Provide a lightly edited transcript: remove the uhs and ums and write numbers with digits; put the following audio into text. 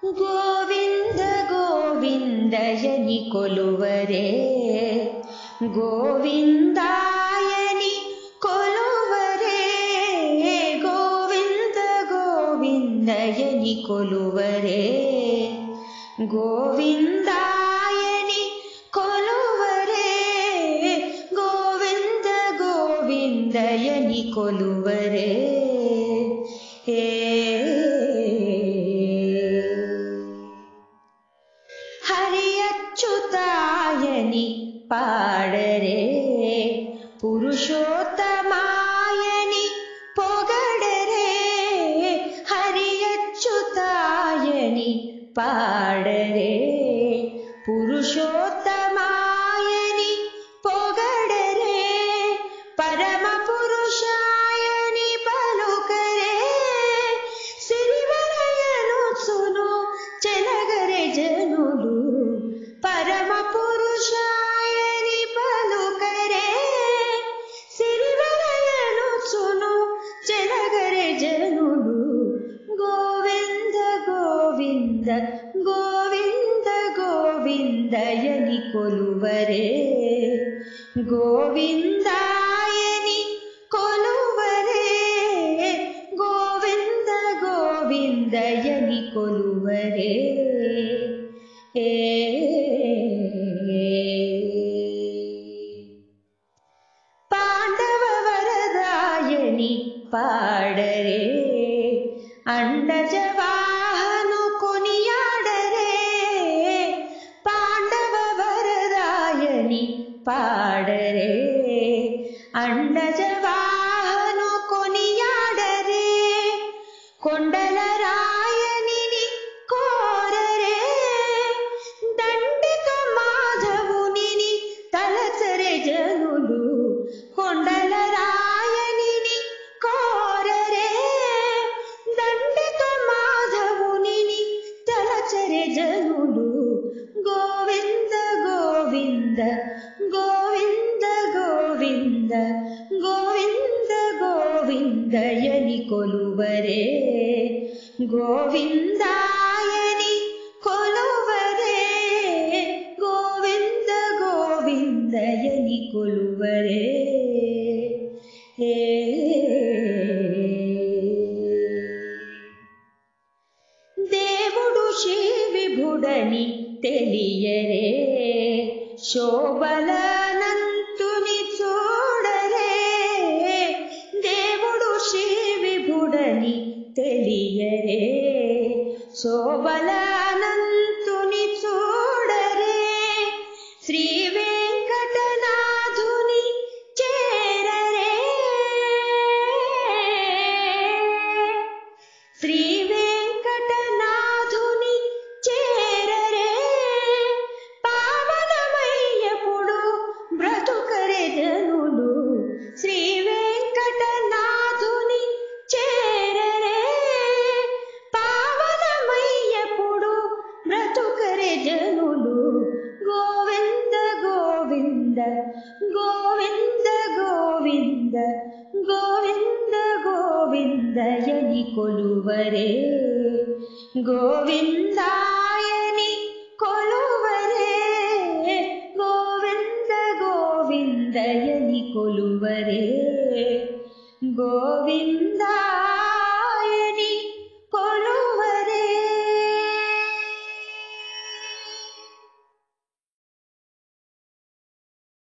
ಗೋವಿಂದ ಗೋವಿಂದಯನಿ ಕೊಲುವರೆ, ಗೋವಿಂದಾಯನಿ ಕೊಲುವರೆ, ಗೋವಿಂದ ಗೋವಿಂದಯನಿ ಕೊಲುವರೆ, ಗೋವಿಂದಾಯನಿ ಕೊಲುವರೆ, ಗೋವಿಂದ ಗೋವಿಂದಯನಿ ಕೊಲುವರೆ. ಹರಿಯಚ್ಯುತಾಯನಿ ಪಾಡರೆ, ಪುರುಷೋತ್ತಮಾಯನಿ ಪೊಗಡರೆ, ಹರಿಯಚ್ಯುತಾಯನಿ ಪಾಡರೆ, ಪುರುಷೋತ್ತಮಾಯನಿ ಪೊಗಡರೆ, ಪರಮ ಪುರುಷಾಯನಿ ಪಲುಕರೆ, ಸಿರಿವಲಯನು ಸುನು ಚೆಲಗರೆ ಜನುಲು, ಪರಮ ಪುರುಷಾಯನಿ ಪಲುಕರೆ, ಸಿರಿವಲಯನು ಸುನು ಚೆಲಗರೆ ಜನುಲು. ಗೋವಿಂದ ಗೋವಿಂದ ಗೋವಿಂದ ಗೋವಿಂದಯನಿ ಕೊಲುವರೆ, ಗೋವಿಂದಾಯನಿ ಕೊಲುವರೆ, ಗೋವಿಂದ ಗೋವಿಂದಯನಿ ಕೊಲುವರೆ. ಪಾಂಡವ ವರದಾಯನಿ ಪಾಡರೆ, ಅಂಡಜವಾಹನು ಕೊನಿಯಾಡರೆ, ಪಾಂಡವ ವರದಾಯನಿ ಪಾಡರೆ, ಅಂಡಜವಾಹನು ಕೊನಿಯಾಡರೆ, ಕೊಂಡಲರಾಯನಿನಿ ಕೋರರೆ, ದಂಡಿಕ ಮಾಧವುನಿನಿ ತಲಚರೆ ಜನುಲು, ಕೊಂಡಲರಾಯನಿನಿ ಕೋರರೆ, ದಂಡಿಕ ಮಾಧವುನಿನಿ ತಲಚರೆ ಜನುಲು. ಗೋವಿಂದ ಗೋವಿಂದ ಗೋವಿಂದ ಗೋವಿಂದ ಗೋವಿಂದ ಗೋವಿಂದಯನಿ ಕೊಲುವರೆ, ಗೋವಿಂದಾಯನಿ ಕೊಲುವರೆ, ಗೋವಿಂದ ಗೋವಿಂದಯನಿ ಕೊಲುವರೆ. దేవుడు శ్రీ విభుడని తెలియరే, శోభలనంతుని చూడరే, దేవుడు శ్రీ విభుడని తెలియరే, శోభలనంతుని చూడరే, శ్రీ వెంకటనాథుని చేరరే, శ్రీ వెంకటనాథుని చేరరే, పావనమయ్యప్పుడు బ్రతుకరే జనులు, శ్రీ వెంకటనాథుని చేరరే, పావనమయ్యప్పుడు బ్రతుకరే జనులు. గోవింద గోవింద గోవింద గోవింద గోవింద గోవిందయని కొలువరే, గోవిందా